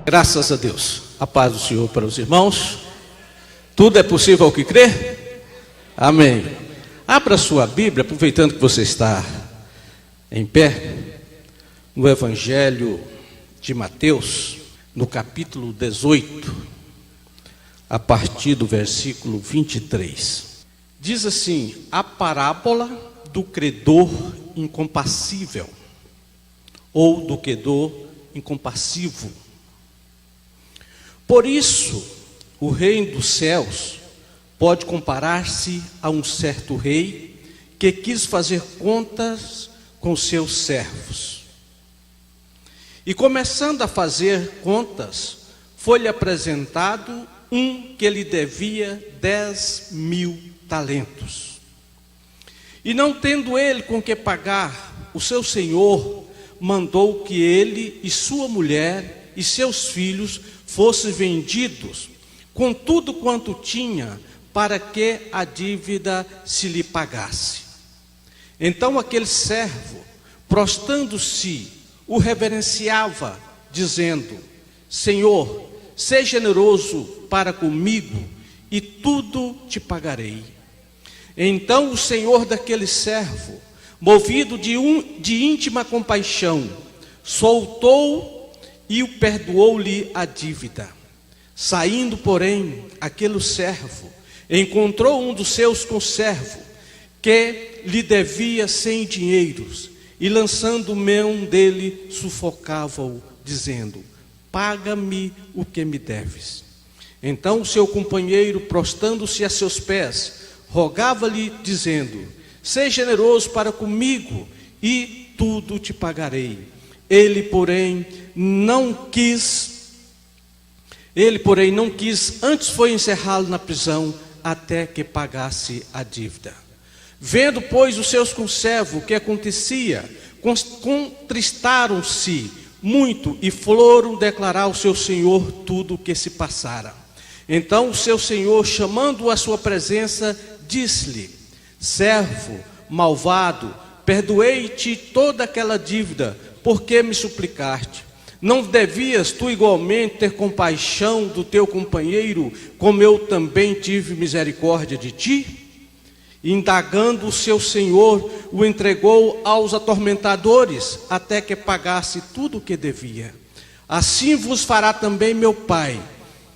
Graças a Deus. A paz do Senhor para os irmãos. Tudo é possível ao que crê? Amém. Abra sua Bíblia, aproveitando que você está em pé, no Evangelho de Mateus, no capítulo 18, a partir do versículo 23. Diz assim: a parábola do credor incompassível, ou do credor incompassivo. Por isso, o reino dos céus pode comparar-se a um certo rei que quis fazer contas com seus servos. E começando a fazer contas, foi-lhe apresentado um que lhe devia 10.000 talentos. E não tendo ele com que pagar, o seu senhor mandou que ele e sua mulher e seus filhos fossem vendidos, com tudo quanto tinha, para que a dívida se lhe pagasse. Então aquele servo, prostrando-se, o reverenciava, dizendo: Senhor, seja generoso para comigo, e tudo te pagarei. Então o senhor daquele servo, movido de íntima compaixão, soltou e o perdoou-lhe a dívida. Saindo, porém, aquele servo encontrou um dos seus conservos, que lhe devia 100 dinheiros, e lançando mão dele, sufocava-o, dizendo: paga-me o que me deves. Então o seu companheiro, prostrando-se a seus pés, rogava-lhe, dizendo: seja generoso para comigo, e tudo te pagarei. Ele, porém, não quis, antes foi encerrá-lo na prisão, até que pagasse a dívida. Vendo, pois, os seus conservos o que acontecia, contristaram-se muito e foram declarar ao seu senhor tudo o que se passara. Então o seu senhor, chamando-o à sua presença, disse-lhe: servo malvado, perdoei-te toda aquela dívida, porque me suplicaste. Não devias tu igualmente ter compaixão do teu companheiro, como eu também tive misericórdia de ti? Indagando o seu senhor, o entregou aos atormentadores, até que pagasse tudo o que devia. Assim vos fará também meu Pai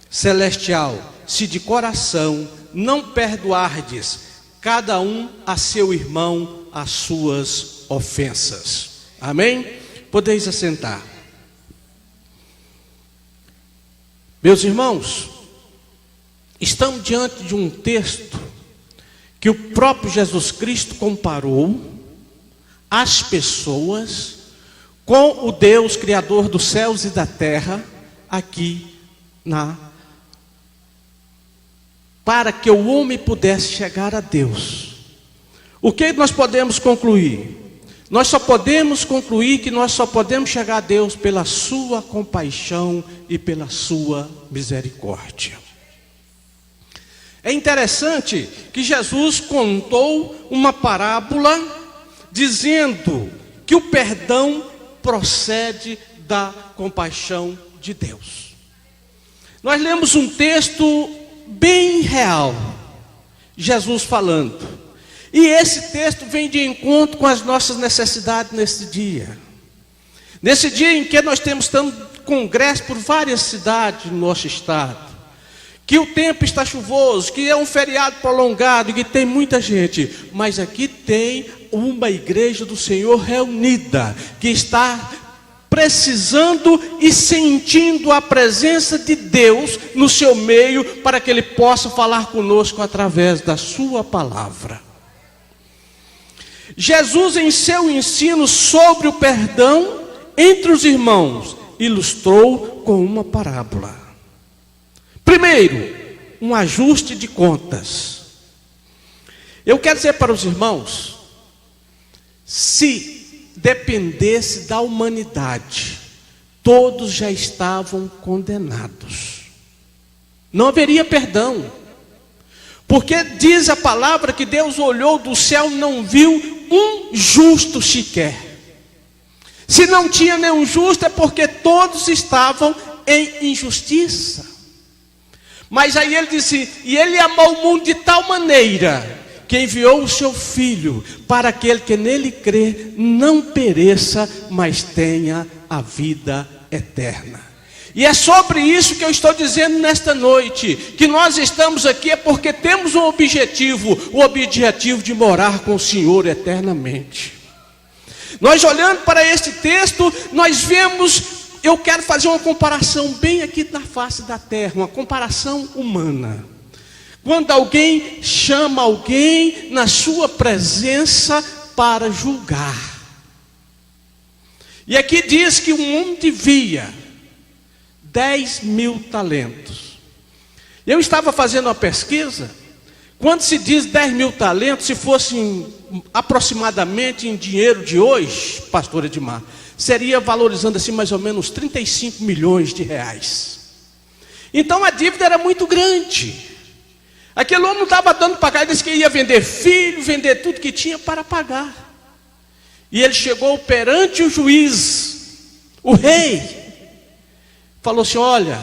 celestial, se de coração não perdoardes cada um a seu irmão as suas ofensas. Amém? Podeis assentar. Meus irmãos, estamos diante de um texto que o próprio Jesus Cristo comparou as pessoas com o Deus Criador dos céus e da terra, para que o homem pudesse chegar a Deus. O que nós podemos concluir? Nós só podemos concluir que nós só podemos chegar a Deus pela sua compaixão e pela sua misericórdia. É interessante que Jesus contou uma parábola dizendo que o perdão procede da compaixão de Deus. Nós lemos um texto bem real, Jesus falando. E esse texto vem de encontro com as nossas necessidades nesse dia. Nesse dia em que nós temos tanto congresso por várias cidades do nosso estado, que o tempo está chuvoso, que é um feriado prolongado, que tem muita gente, mas aqui tem uma igreja do Senhor reunida, que está precisando e sentindo a presença de Deus no seu meio, para que Ele possa falar conosco através da sua palavra. Jesus, em seu ensino sobre o perdão entre os irmãos, ilustrou com uma parábola. Primeiro, um ajuste de contas. Eu quero dizer para os irmãos, se dependesse da humanidade, todos já estavam condenados. Não haveria perdão. Porque diz a palavra que Deus olhou do céu e não viu um justo sequer. Se não tinha nenhum justo, é porque todos estavam em injustiça. Mas aí ele disse, e ele amou o mundo de tal maneira, que enviou o seu Filho, para aquele que nele crê, não pereça, mas tenha a vida eterna. E é sobre isso que eu estou dizendo nesta noite, que nós estamos aqui é porque temos um objetivo, o objetivo de morar com o Senhor eternamente. Nós olhando para este texto, nós vemos, eu quero fazer uma comparação bem aqui na face da terra, uma comparação humana. Quando alguém chama alguém na sua presença para julgar. E aqui diz que um homem devia 10.000 talentos. Eu estava fazendo uma pesquisa. Quando se diz 10.000 talentos, se fosse aproximadamente em dinheiro de hoje, pastor Edmar, seria valorizando assim mais ou menos 35 milhões de reais. Então a dívida era muito grande. Aquele homem não estava dando para pagar, ele disse que ia vender filho, vender tudo que tinha para pagar. E ele chegou perante o juiz, o rei, falou assim, olha,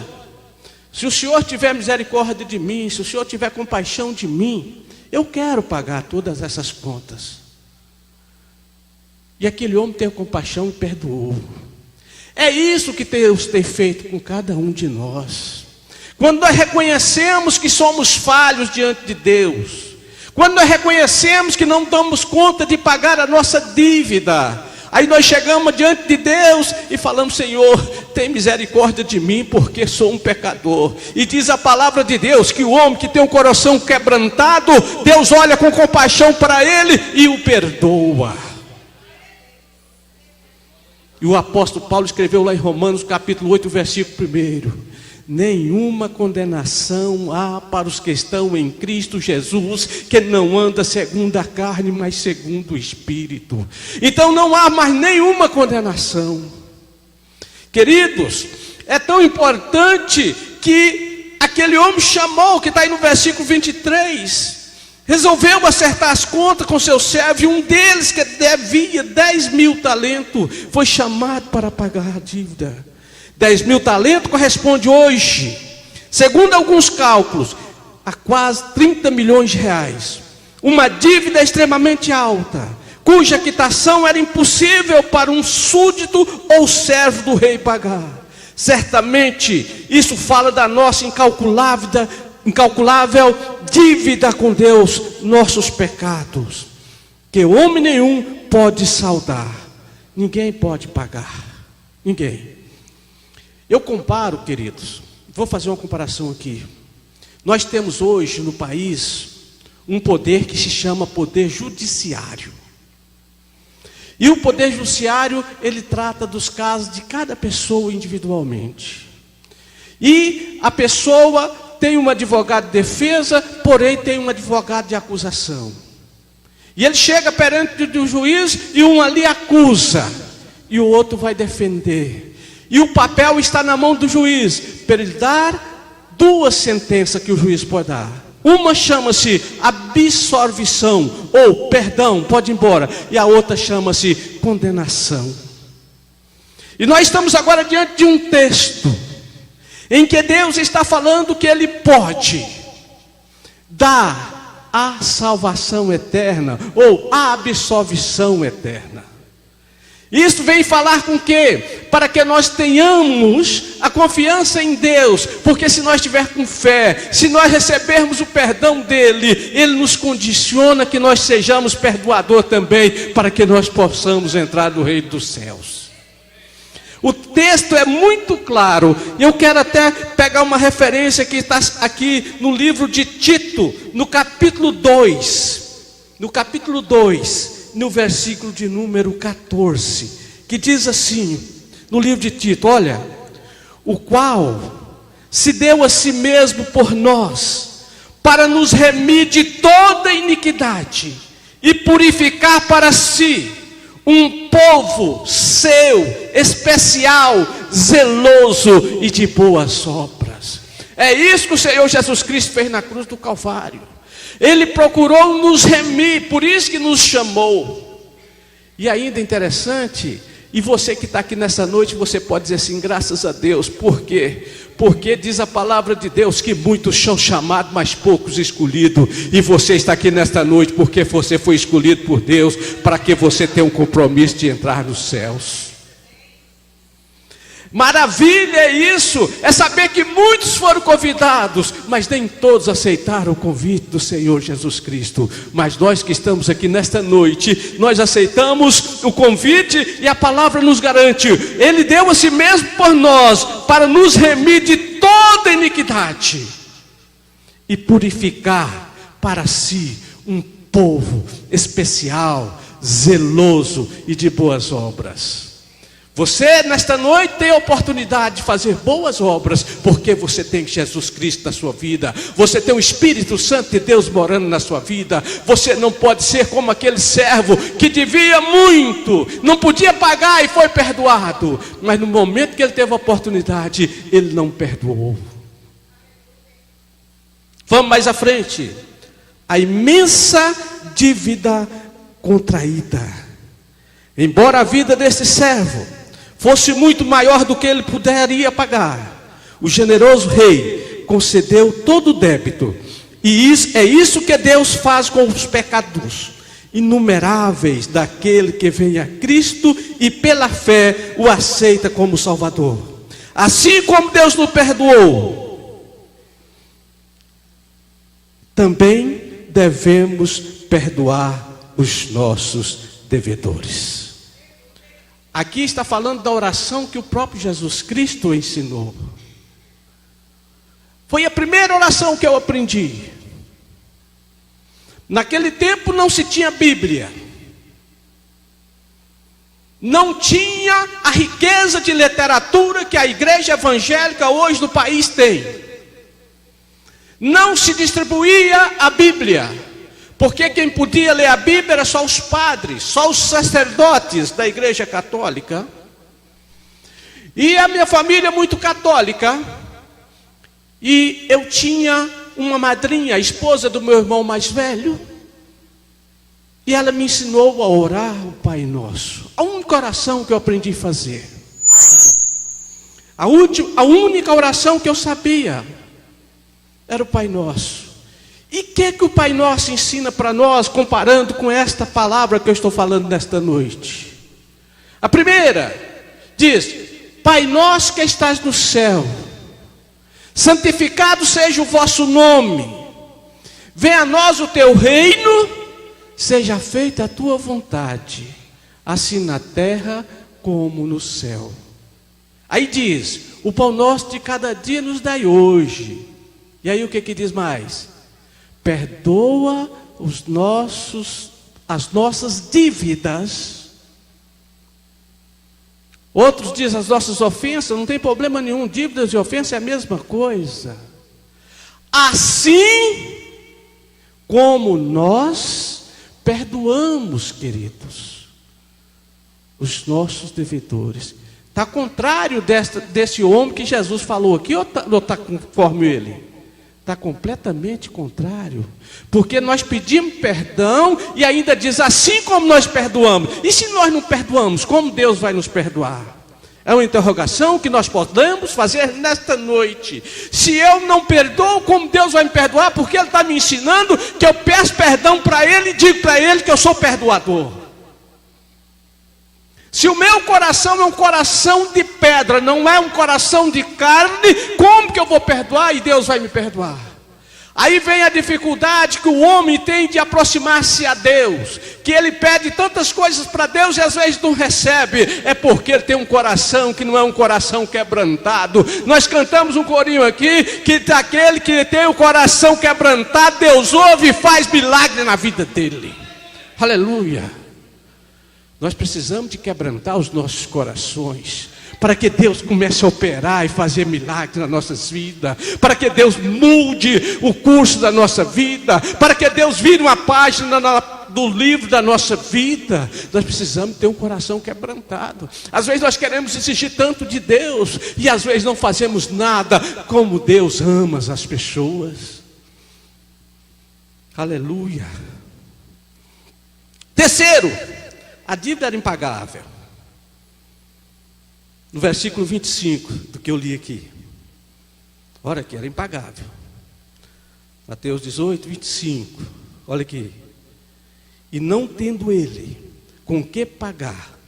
se o senhor tiver misericórdia de mim, se o senhor tiver compaixão de mim, eu quero pagar todas essas contas. E aquele homem teve compaixão e perdoou. É isso que Deus tem feito com cada um de nós. Quando nós reconhecemos que somos falhos diante de Deus, quando nós reconhecemos que não damos conta de pagar a nossa dívida, aí nós chegamos diante de Deus e falamos, Senhor, tem misericórdia de mim, porque sou um pecador. E diz a palavra de Deus, que o homem que tem um coração quebrantado, Deus olha com compaixão para ele e o perdoa. E o apóstolo Paulo escreveu lá em Romanos capítulo 8, versículo 1, nenhuma condenação há para os que estão em Cristo Jesus, que não anda segundo a carne, mas segundo o Espírito. Então não há mais nenhuma condenação. Queridos, é tão importante que aquele homem chamou, que está aí no versículo 23, resolveu acertar as contas com seu servo, e um deles que devia 10.000 talentos, foi chamado para pagar a dívida. 10.000 talentos corresponde hoje, segundo alguns cálculos, a quase 30 milhões de reais. Uma dívida extremamente alta, cuja quitação era impossível para um súdito ou servo do rei pagar. Certamente, isso fala da nossa incalculável dívida com Deus, nossos pecados, que homem nenhum pode saldar, ninguém pode pagar, ninguém. Eu comparo, queridos, vou fazer uma comparação aqui. Nós temos hoje no país um poder que se chama poder judiciário. E o poder judiciário, ele trata dos casos de cada pessoa individualmente. E a pessoa tem um advogado de defesa, porém tem um advogado de acusação. E ele chega perante o juiz e um ali acusa, e o outro vai defender. E o papel está na mão do juiz, para ele dar duas sentenças que o juiz pode dar. Uma chama-se absolvição, ou perdão, pode ir embora. E a outra chama-se condenação. E nós estamos agora diante de um texto, em que Deus está falando que Ele pode dar a salvação eterna, ou a absolvição eterna. Isso vem falar com o quê? Para que nós tenhamos a confiança em Deus, porque se nós tivermos com fé, se nós recebermos o perdão dEle, Ele nos condiciona que nós sejamos perdoador também, para que nós possamos entrar no reino dos céus. O texto é muito claro, e eu quero até pegar uma referência que está aqui no livro de Tito, no capítulo 2, no versículo de número 14, que diz assim, no livro de Tito, olha, o qual se deu a si mesmo por nós, para nos remir de toda iniquidade, e purificar para si, um povo seu, especial, zeloso e de boas obras. É isso que o Senhor Jesus Cristo fez na cruz do Calvário. Ele procurou nos remir, por isso que nos chamou. E ainda interessante, E você que está aqui nessa noite, você pode dizer assim, graças a Deus. Por quê? Porque diz a palavra de Deus que muitos são chamados, mas poucos escolhidos. E você está aqui nesta noite porque você foi escolhido por Deus, para que você tenha um compromisso de entrar nos céus. Maravilha é isso, é saber que muitos foram convidados, mas nem todos aceitaram o convite do Senhor Jesus Cristo. Mas nós que estamos aqui nesta noite, nós aceitamos o convite e a palavra nos garante. Ele deu a si mesmo por nós, para nos remir de toda iniquidade e purificar para si um povo especial, zeloso e de boas obras. Você nesta noite tem a oportunidade de fazer boas obras, porque você tem Jesus Cristo na sua vida, você tem o Espírito Santo de Deus morando na sua vida. Você não pode ser como aquele servo que devia muito, não podia pagar e foi perdoado, mas no momento que ele teve a oportunidade, ele não perdoou. Vamos mais à frente. A imensa dívida contraída. Embora a vida desse servo fosse muito maior do que ele poderia pagar, o generoso rei concedeu todo o débito. E é isso que Deus faz com os pecados inumeráveis daquele que vem a Cristo e pela fé o aceita como Salvador. Assim como Deus nos perdoou, também devemos perdoar os nossos devedores. Aqui está falando da oração que o próprio Jesus Cristo ensinou. Foi a primeira oração que eu aprendi. Naquele tempo não se tinha Bíblia. Não tinha a riqueza de literatura que a igreja evangélica hoje no país tem. Não se distribuía a Bíblia. Porque quem podia ler a Bíblia era só os padres, só os sacerdotes da igreja católica. E a minha família é muito católica. E eu tinha uma madrinha, a esposa do meu irmão mais velho. E ela me ensinou a orar o Pai Nosso. A única oração que eu aprendi a fazer. A única oração que eu sabia era o Pai Nosso. E o que o Pai Nosso ensina para nós, comparando com esta palavra que eu estou falando nesta noite? A primeira diz: Pai Nosso que estás no céu, santificado seja o vosso nome, venha a nós o teu reino, seja feita a tua vontade, assim na terra como no céu. Aí diz: o pão nosso de cada dia nos dai hoje. E aí o que diz mais? Perdoa as nossas dívidas. Outros dizem as nossas ofensas. Não tem problema nenhum, dívidas e ofensas é a mesma coisa. Assim como nós perdoamos, queridos, os nossos devedores. Está contrário desse homem que Jesus falou aqui, ou está conforme ele? Está completamente contrário, porque nós pedimos perdão e ainda diz assim como nós perdoamos. E se nós não perdoamos, como Deus vai nos perdoar? É uma interrogação que nós podemos fazer nesta noite. Se eu não perdoo, como Deus vai me perdoar? Porque Ele está me ensinando que eu peço perdão para Ele e digo para Ele que eu sou perdoador. Se o meu coração é um coração de pedra, não é um coração de carne, como que eu vou perdoar e Deus vai me perdoar? Aí vem a dificuldade que o homem tem de aproximar-se a Deus, que ele pede tantas coisas para Deus e às vezes não recebe. É porque ele tem um coração que não é um coração quebrantado. Nós cantamos um corinho aqui, que daquele que tem o coração quebrantado, Deus ouve e faz milagre na vida dele. Aleluia. Nós precisamos de quebrantar os nossos corações, para que Deus comece a operar e fazer milagres nas nossas vidas, para que Deus mude o curso da nossa vida, para que Deus vire uma página do livro da nossa vida. Nós precisamos ter um coração quebrantado. Às vezes nós queremos exigir tanto de Deus, e às vezes não fazemos nada como Deus ama as pessoas. Aleluia. Terceiro, a dívida era impagável. no versículo 25 do que eu li aqui. Olha que era impagável. Mateus 18, 25. Olha aqui. E não tendo ele com que pagar,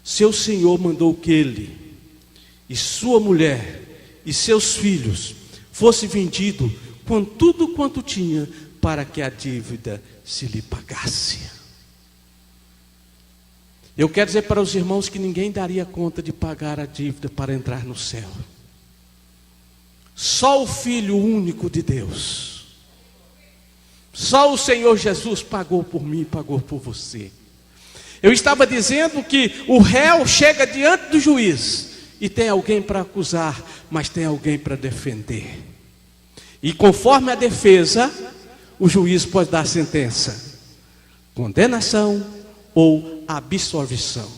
seu senhor mandou que ele e sua mulher e seus filhos fosse vendido com tudo quanto tinha, para que a dívida se lhe pagasse. Eu quero dizer para os irmãos que ninguém daria conta de pagar a dívida para entrar no céu. Só o Filho único de Deus, só o Senhor Jesus pagou por mim, pagou por você. Eu estava dizendo que o réu chega diante do juiz e tem alguém para acusar, mas tem alguém para defender. E conforme a defesa, o juiz pode dar sentença: condenação ou absolvição.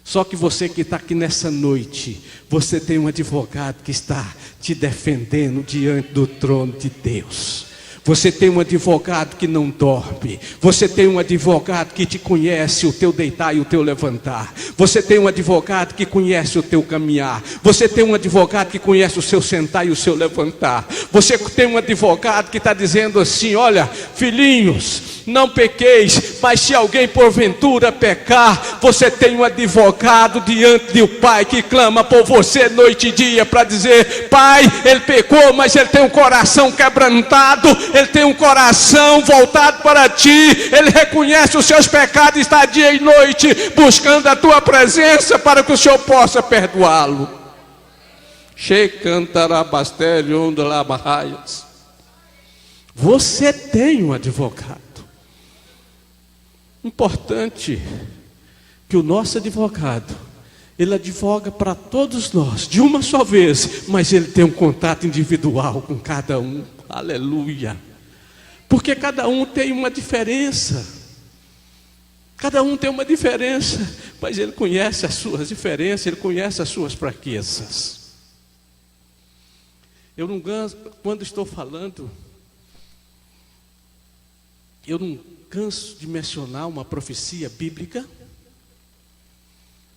Só que você que está aqui nessa noite, você tem um advogado que está te defendendo diante do trono de Deus. Você tem um advogado que não dorme. Você tem um advogado que te conhece o teu deitar e o teu levantar. Você tem um advogado que conhece o teu caminhar. Você tem um advogado que conhece o seu sentar e o seu levantar. Você tem um advogado que está dizendo assim: olha, filhinhos, não pequeis, mas se alguém porventura pecar, você tem um advogado diante do Pai que clama por você noite e dia para dizer: Pai, ele pecou, mas ele tem um coração quebrantado, ele tem um coração voltado para ti, ele reconhece os seus pecados e está dia e noite buscando a tua presença para que o Senhor possa perdoá-lo. Você tem um advogado. Importante que o nosso advogado, ele advoga para todos nós de uma só vez, mas ele tem um contato individual com cada um. Aleluia. Porque cada um tem uma diferença. Cada um tem uma diferença, mas ele conhece as suas diferenças, ele conhece as suas fraquezas. Eu não canso, quando estou falando, eu não canso de mencionar uma profecia bíblica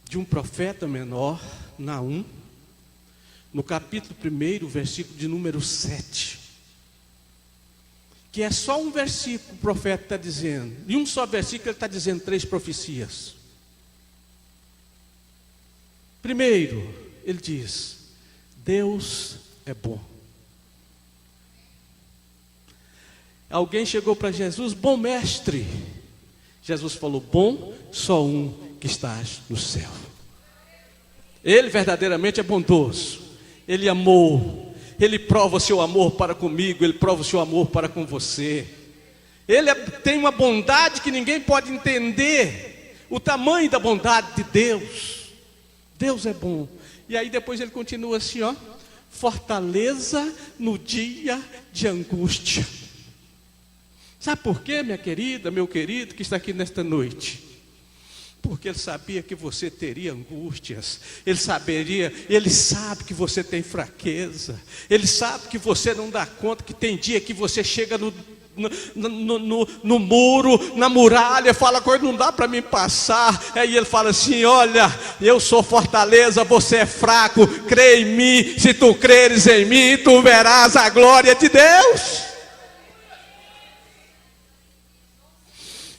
de um profeta menor, Naum, no capítulo 1, versículo de número 7. Que é só um versículo o profeta está dizendo. Em um só versículo ele está dizendo 3 profecias. Primeiro, ele diz: Deus é bom. Alguém chegou para Jesus: bom mestre. Jesus falou: bom, só um que estás no céu. Ele verdadeiramente é bondoso. Ele amou. Ele prova o seu amor para comigo, ele prova o seu amor para com você. Ele tem uma bondade que ninguém pode entender, o tamanho da bondade de Deus. Deus é bom. E aí depois ele continua assim, ó: fortaleza no dia de angústia. Sabe por quê, minha querida, meu querido que está aqui nesta noite? Porque ele sabia que você teria angústias. Ele sabe que você tem fraqueza. Ele sabe que você não dá conta, que tem dia que você chega no muro, na muralha, fala: coisa não dá para mim passar. Aí ele fala assim: olha, eu sou fortaleza, você é fraco, crê em mim, se tu creres em mim, tu verás a glória de Deus.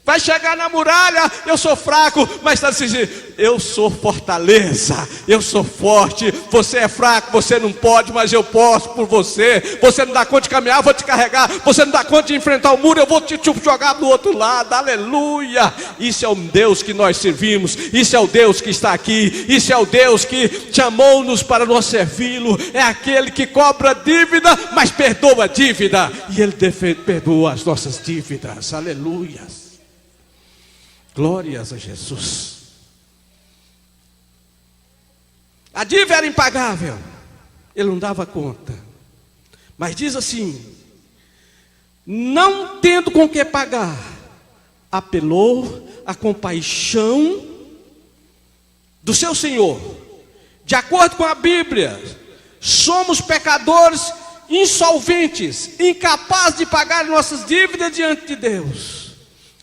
Vai chegar na muralha: eu sou fraco, mas está dizendo: eu sou fortaleza, eu sou forte. Você é fraco, você não pode, mas eu posso por você. Você não dá conta de caminhar, eu vou te carregar. Você não dá conta de enfrentar o muro, eu vou te jogar do outro lado. Aleluia. Isso é o Deus que nós servimos. Isso é o Deus que está aqui. Isso é o Deus que chamou-nos para nós servi-lo. É aquele que cobra dívida, mas perdoa a dívida. E Ele perdoa as nossas dívidas. Aleluia. Glórias a Jesus. A dívida era impagável. Ele não dava conta. Mas diz assim: não tendo com que pagar, apelou à compaixão do seu Senhor. De acordo com a Bíblia, somos pecadores insolventes, incapazes de pagar nossas dívidas diante de Deus.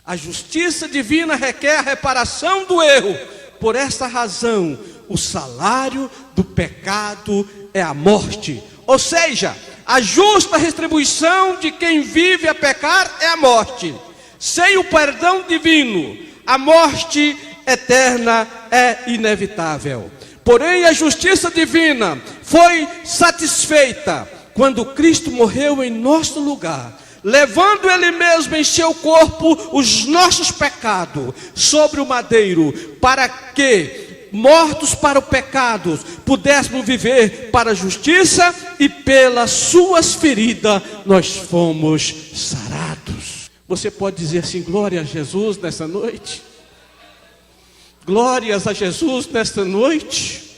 A justiça divina requer a reparação do erro. Por esta razão, o salário do pecado é a morte. Ou seja, a justa retribuição de quem vive a pecar é a morte. Sem o perdão divino, a morte eterna é inevitável. Porém, a justiça divina foi satisfeita quando Cristo morreu em nosso lugar, levando Ele mesmo em seu corpo os nossos pecados sobre o madeiro, para que, mortos para o pecado, pudéssemos viver para a justiça, e pelas suas feridas nós fomos sarados. Você pode dizer assim: glória a Jesus nessa noite? Glórias a Jesus nesta noite.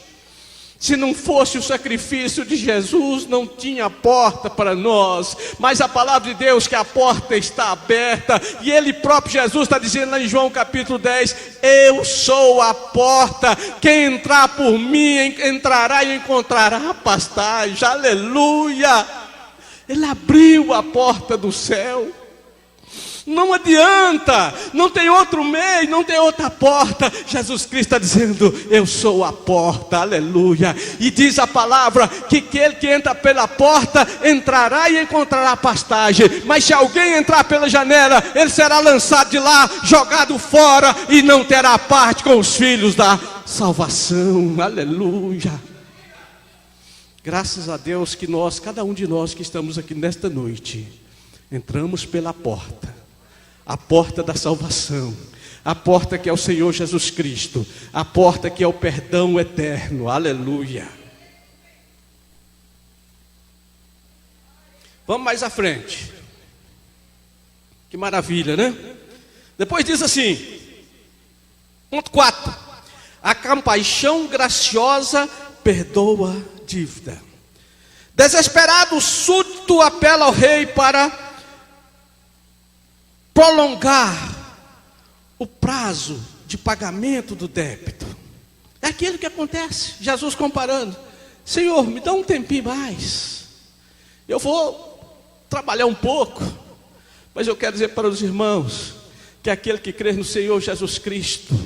Se não fosse o sacrifício de Jesus, não tinha porta para nós. Mas a palavra de Deus, que a porta está aberta. E Ele próprio, Jesus, está dizendo lá em João capítulo 10: eu sou a porta. Quem entrar por mim, entrará e encontrará pastagem. Aleluia! Ele abriu a porta do céu. Não adianta, não tem outro meio, não tem outra porta. Jesus Cristo está dizendo: eu sou a porta, aleluia. E diz a palavra que aquele que entra pela porta entrará e encontrará pastagem. Mas se alguém entrar pela janela, ele será lançado de lá, jogado fora, e não terá parte com os filhos da salvação, aleluia. Graças a Deus que nós, cada um de nós que estamos aqui nesta noite, entramos pela porta. A porta da salvação, a porta que é o Senhor Jesus Cristo, a porta que é o perdão eterno, aleluia. Vamos mais à frente. Que maravilha, né? Depois diz assim, ponto 4: a compaixão graciosa perdoa dívida. Desesperado, o súdito apela ao rei para prolongar o prazo de pagamento do débito. É aquilo que acontece. Jesus comparando: Senhor, me dá um tempinho mais, eu vou trabalhar um pouco. Mas eu quero dizer para os irmãos que aquele que crê no Senhor Jesus Cristo,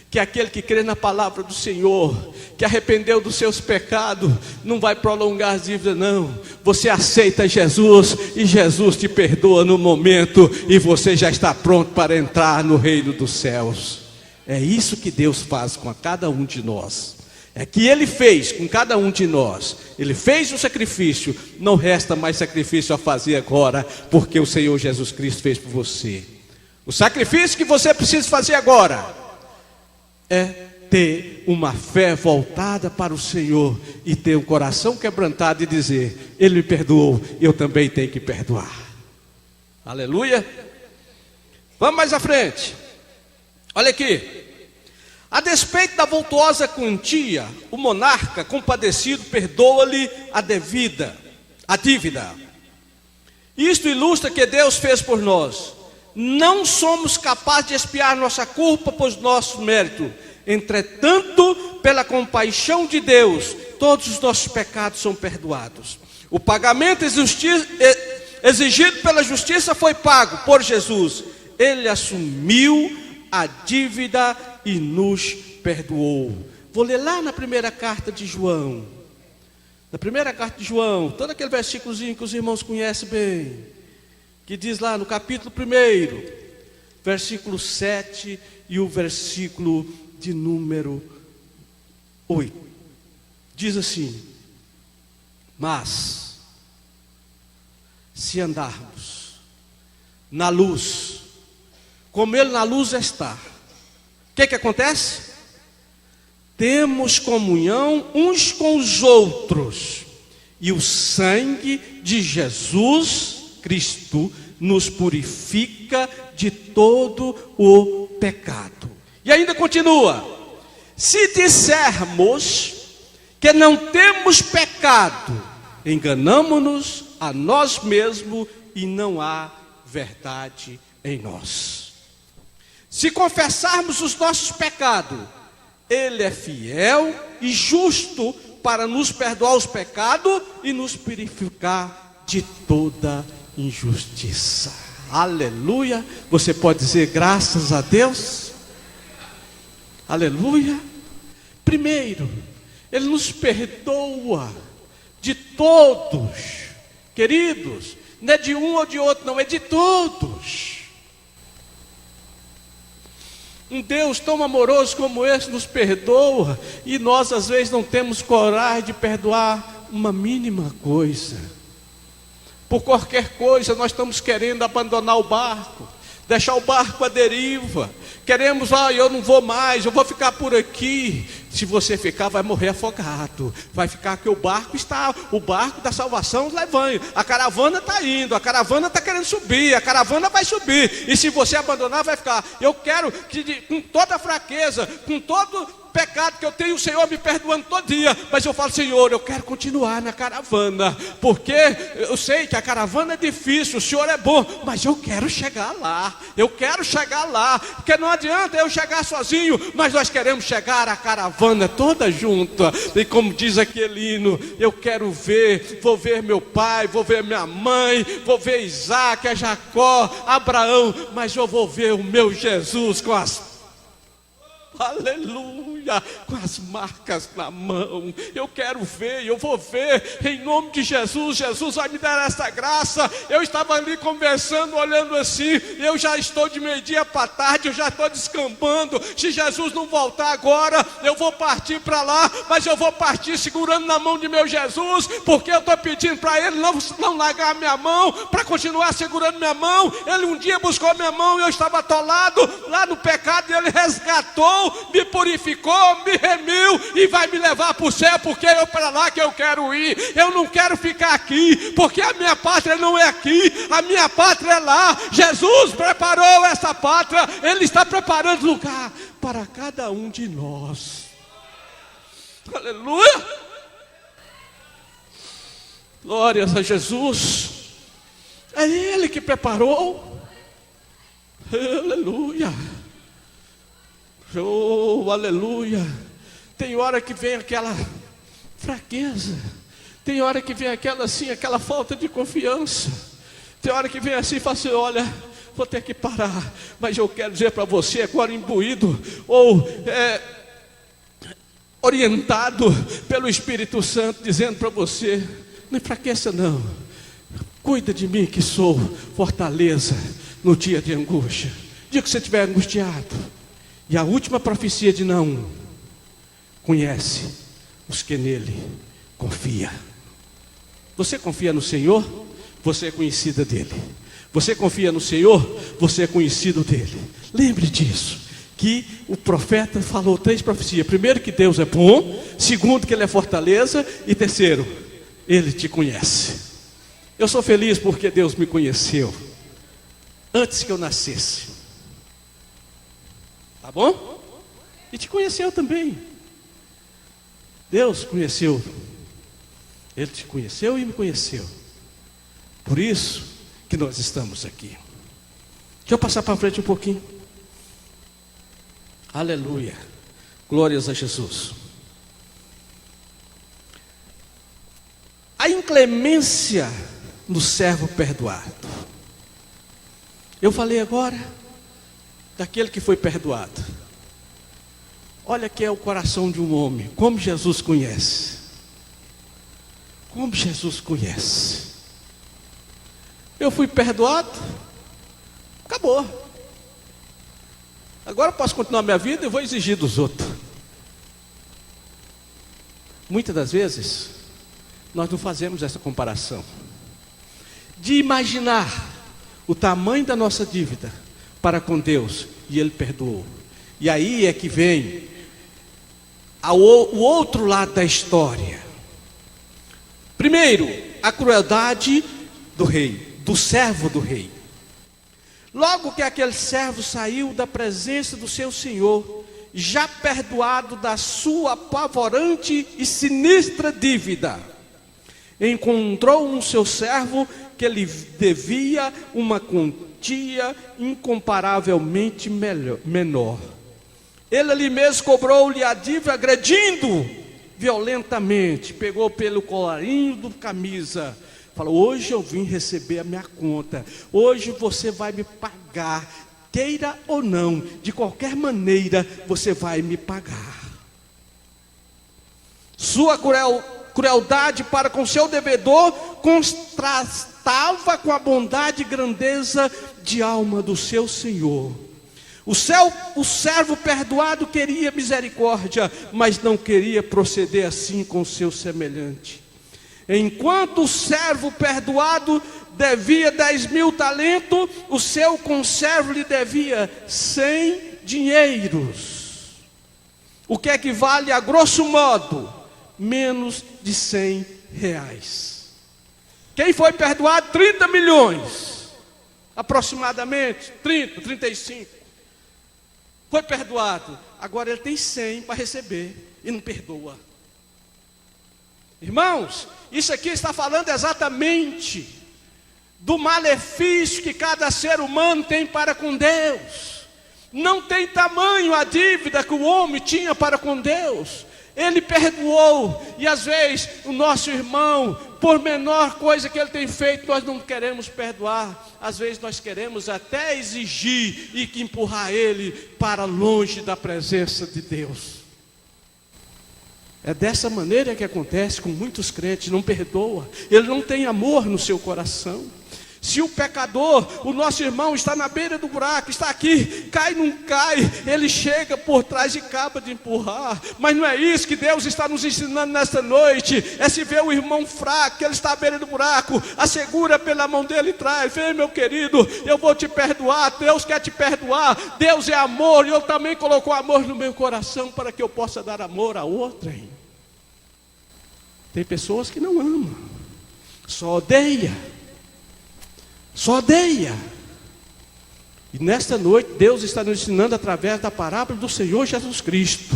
que aquele que crê na palavra do Senhor, que arrependeu dos seus pecados, não vai prolongar as dívidas não. Você aceita Jesus e Jesus te perdoa no momento, e você já está pronto para entrar no reino dos céus. É isso que Deus faz com cada um de nós. É que Ele fez com cada um de nós. Ele fez o sacrifício, não resta mais sacrifício a fazer agora, porque o Senhor Jesus Cristo fez por você. O sacrifício que você precisa fazer agora é ter uma fé voltada para o Senhor e ter um coração quebrantado e dizer: Ele me perdoou, eu também tenho que perdoar. Aleluia. Vamos mais à frente. Olha aqui. A despeito da vultuosa quantia, o monarca compadecido perdoa-lhe a dívida. Isto ilustra que Deus fez por nós. Não somos capazes de expiar nossa culpa por nossos méritos. Entretanto, pela compaixão de Deus, todos os nossos pecados são perdoados. O pagamento exigido pela justiça foi pago por Jesus. Ele assumiu a dívida e nos perdoou. Vou ler lá na primeira carta de João. Na primeira carta de João, todo aquele versículozinho que os irmãos conhecem bem, que diz lá no capítulo 1, versículo 7 e o versículo de número 8. Diz assim: mas se andarmos na luz, como Ele na luz está, o que acontece? Temos comunhão uns com os outros, e o sangue de Jesus Cristo nos purifica de todo o pecado. E ainda continua: se dissermos que não temos pecado, enganamo-nos a nós mesmos e não há verdade em nós. Se confessarmos os nossos pecados, Ele é fiel e justo para nos perdoar os pecados e nos purificar de toda injustiça. Aleluia. Você pode dizer graças a Deus? Aleluia. Primeiro, Ele nos perdoa de todos, queridos, não é de um ou de outro, não, é de todos. Um Deus tão amoroso como esse nos perdoa, e nós às vezes não temos coragem de perdoar uma mínima coisa. Por qualquer coisa nós estamos querendo abandonar o barco, deixar o barco à deriva. Queremos, eu não vou mais, eu vou ficar por aqui. Se você ficar, vai morrer afogado. Vai ficar que o barco da salvação levando. A caravana está indo, a caravana está querendo subir, a caravana vai subir. E se você abandonar, vai ficar. Eu quero que com toda a fraqueza, com todo pecado que eu tenho, o Senhor me perdoando todo dia, mas eu falo: Senhor, eu quero continuar na caravana, porque eu sei que a caravana é difícil, o Senhor é bom, mas eu quero chegar lá, porque não adianta eu chegar sozinho, mas nós queremos chegar à caravana toda junta. E como diz aquele hino, eu quero vou ver meu pai, vou ver minha mãe, vou ver Isaac, Jacó, Abraão, mas eu vou ver o meu Jesus com as aleluia, com as marcas na mão. Eu quero ver, eu vou ver, em nome de Jesus. Jesus vai me dar essa graça. Eu estava ali conversando, olhando assim, eu já estou de meio-dia para tarde, eu já estou descambando. Se Jesus não voltar agora, eu vou partir para lá, mas eu vou partir segurando na mão de meu Jesus, porque eu estou pedindo para Ele não largar a minha mão, para continuar segurando minha mão. Ele um dia buscou minha mão, eu estava atolado lá no pecado, e Ele resgatou, me purificou, me remiu e vai me levar para o céu, porque é para lá que eu quero ir. Eu não quero ficar aqui, porque a minha pátria não é aqui, a minha pátria é lá. Jesus preparou essa pátria, Ele está preparando lugar para cada um de nós. Aleluia! Glórias a Jesus. É Ele que preparou. Aleluia. Oh, aleluia. Tem hora que vem aquela fraqueza, tem hora que vem aquela falta de confiança, tem hora que vem assim e fala assim: olha, vou ter que parar. Mas eu quero dizer para você agora, imbuído ou orientado pelo Espírito Santo, dizendo para você: não enfraqueça não, cuida de mim que sou fortaleza no dia de angústia. Dia que você estiver angustiado. E a última profecia de Naum: conhece os que nele confia. Você confia no Senhor? Você é conhecida dele. Você confia no Senhor? Você é conhecido dele. Lembre disso, que o profeta falou 3 profecias: primeiro, que Deus é bom; segundo, que Ele é fortaleza; e terceiro, Ele te conhece. Eu sou feliz porque Deus me conheceu antes que eu nascesse. Tá bom? E te conheceu também. Deus conheceu. Ele te conheceu e me conheceu. Por isso que nós estamos aqui. Deixa eu passar para frente um pouquinho. Aleluia. Glórias a Jesus. A inclemência no servo perdoado. Eu falei agora daquele que foi perdoado. Olha que é o coração de um homem, como Jesus conhece. Como Jesus conhece. Eu fui perdoado, acabou. Agora eu posso continuar minha vida e vou exigir dos outros. Muitas das vezes nós não fazemos essa comparação de imaginar o tamanho da nossa dívida para com Deus, e Ele perdoou. E aí é que vem o outro lado da história. Primeiro, a crueldade do rei, do servo do rei. Logo que aquele servo saiu da presença do seu senhor, já perdoado da sua apavorante e sinistra dívida, encontrou um seu servo que lhe devia uma quantia incomparavelmente menor. Ele ali mesmo cobrou-lhe a dívida, agredindo violentamente. Pegou pelo colarinho da camisa, falou: hoje eu vim receber a minha conta, hoje você vai me pagar, queira ou não, de qualquer maneira você vai me pagar. Sua crueldade para com seu devedor contrastava com a bondade e grandeza de alma do seu Senhor. O servo perdoado queria misericórdia, mas não queria proceder assim com seu semelhante. Enquanto o servo perdoado devia 10.000 talentos, o seu conservo lhe devia 100 dinheiros. O que equivale a grosso modo, menos de 100 reais. Quem foi perdoado 30 milhões, aproximadamente 30, 35. Foi perdoado, agora ele tem 100 para receber e não perdoa. Irmãos, isso aqui está falando exatamente do malefício que cada ser humano tem para com Deus. Não tem tamanho a dívida que o homem tinha para com Deus. Ele perdoou, e às vezes o nosso irmão, por menor coisa que ele tem feito, nós não queremos perdoar. Às vezes nós queremos até exigir e empurrar ele para longe da presença de Deus. É dessa maneira que acontece com muitos crentes, não perdoa, ele não tem amor no seu coração. Se o pecador, o nosso irmão, está na beira do buraco, está aqui, cai, não cai, ele chega por trás e acaba de empurrar. Mas não é isso que Deus está nos ensinando nesta noite. É se ver o irmão fraco, que ele está à beira do buraco, assegura pela mão dele e traz. Vem, meu querido, eu vou te perdoar. Deus quer te perdoar. Deus é amor, e eu também colocou amor no meu coração para que eu possa dar amor a outrem. Tem pessoas que não amam, só odeia. Só odeia. E nesta noite Deus está nos ensinando através da parábola do Senhor Jesus Cristo.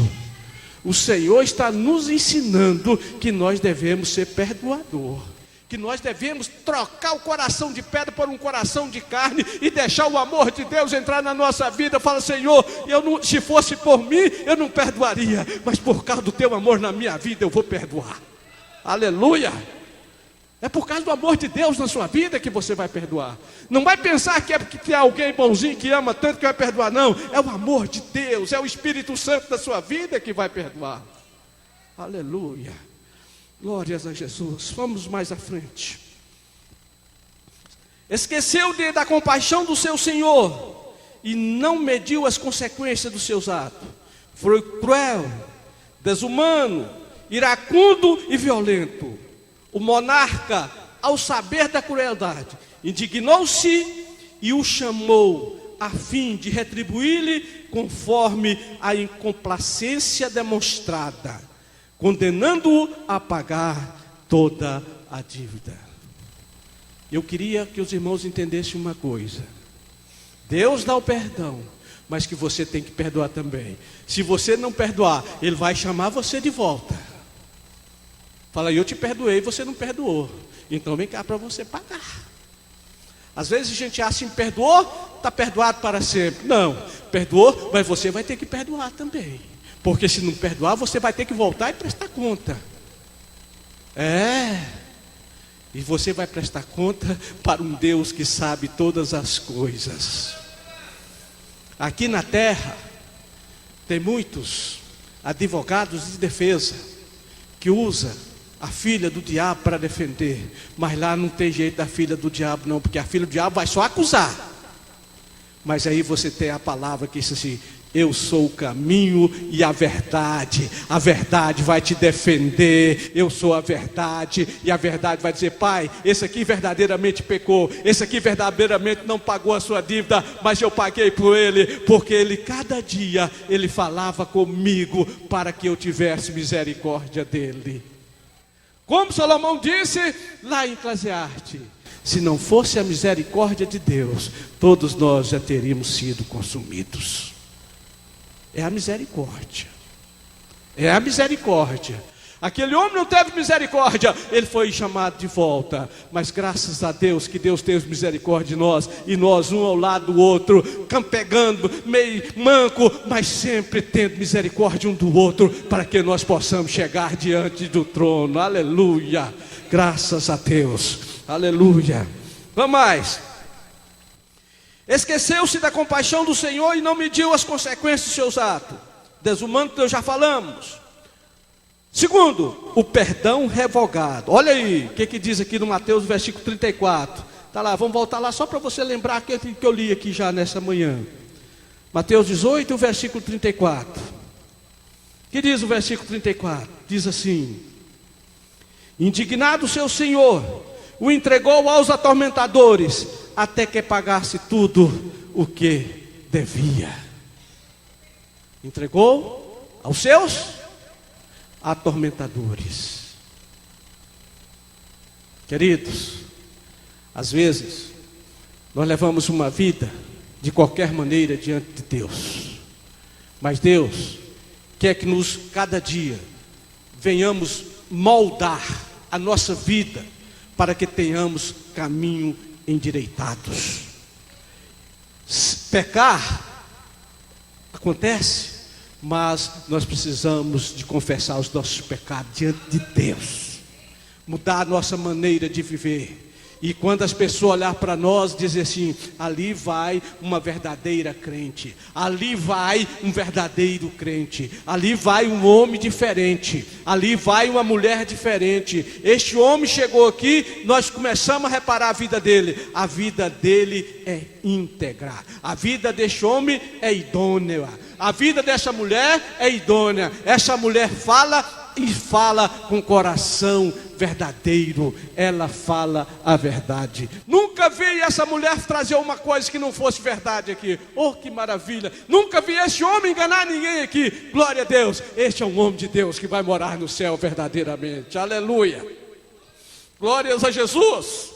O Senhor está nos ensinando que nós devemos ser perdoador, que nós devemos trocar o coração de pedra por um coração de carne e deixar o amor de Deus entrar na nossa vida. Fala: Senhor, se fosse por mim eu não perdoaria, mas por causa do teu amor na minha vida eu vou perdoar. Aleluia. É por causa do amor de Deus na sua vida que você vai perdoar. Não vai pensar que é porque tem alguém bonzinho que ama tanto que vai perdoar, não. É o amor de Deus, é o Espírito Santo da sua vida que vai perdoar. Aleluia. Glórias a Jesus. Vamos mais à frente. Esqueceu da compaixão do seu Senhor e não mediu as consequências dos seus atos. Foi cruel, desumano, iracundo e violento. O monarca, ao saber da crueldade, indignou-se e o chamou a fim de retribuir-lhe conforme a incomplacência demonstrada, condenando-o a pagar toda a dívida. Eu queria que os irmãos entendessem uma coisa: Deus dá o perdão, mas que você tem que perdoar também. Se você não perdoar, Ele vai chamar você de volta. Fala: eu te perdoei, você não perdoou, então vem cá para você pagar. Às vezes a gente acha assim: perdoou, está perdoado para sempre. Não, perdoou, mas você vai ter que perdoar também. Porque se não perdoar, você vai ter que voltar e prestar conta. E você vai prestar conta para um Deus que sabe todas as coisas. Aqui na terra tem muitos advogados de defesa que usam a filha do diabo para defender, mas lá não tem jeito da filha do diabo não, porque a filha do diabo vai só acusar. Mas aí você tem a palavra que diz assim: eu sou o caminho e a verdade vai te defender. Eu sou a verdade, e a verdade vai dizer: pai, esse aqui verdadeiramente pecou, esse aqui verdadeiramente não pagou a sua dívida, mas eu paguei por ele, porque ele cada dia ele falava comigo para que eu tivesse misericórdia dele. Como Salomão disse lá em Eclesiastes: se não fosse a misericórdia de Deus, todos nós já teríamos sido consumidos. É a misericórdia. É a misericórdia. Aquele homem não teve misericórdia, ele foi chamado de volta. Mas graças a Deus que Deus teve misericórdia de nós, e nós um ao lado do outro, campegando, meio manco, mas sempre tendo misericórdia um do outro, para que nós possamos chegar diante do trono. Aleluia. Graças a Deus. Aleluia. Vamos mais. Esqueceu-se da compaixão do Senhor e não mediu as consequências dos seus atos. Desumano, que nós já falamos. Segundo, o perdão revogado. Olha aí, o que diz aqui no Mateus, versículo 34. Está lá, vamos voltar lá só para você lembrar aquilo que eu li aqui já nessa manhã. Mateus 18, versículo 34. O que diz o versículo 34? Diz assim: indignado seu senhor, o entregou aos atormentadores, até que pagasse tudo o que devia. Entregou aos seus atormentadores. Queridos, às vezes nós levamos uma vida de qualquer maneira diante de Deus, mas Deus quer que cada dia venhamos moldar a nossa vida para que tenhamos caminho endireitados. Pecar acontece, mas nós precisamos de confessar os nossos pecados diante de Deus, mudar a nossa maneira de viver. E quando as pessoas olhar para nós, dizer assim: ali vai uma verdadeira crente, ali vai um verdadeiro crente, ali vai um homem diferente, ali vai uma mulher diferente. Este homem chegou aqui, nós começamos a reparar a vida dele é íntegra, a vida deste homem é idônea, a vida dessa mulher é idônea. Essa mulher fala e fala com coração verdadeiro, ela fala a verdade. Nunca vi essa mulher trazer uma coisa que não fosse verdade aqui. Oh, que maravilha! Nunca vi esse homem enganar ninguém aqui. Glória a Deus, este é um homem de Deus que vai morar no céu verdadeiramente. Aleluia! Glórias a Jesus.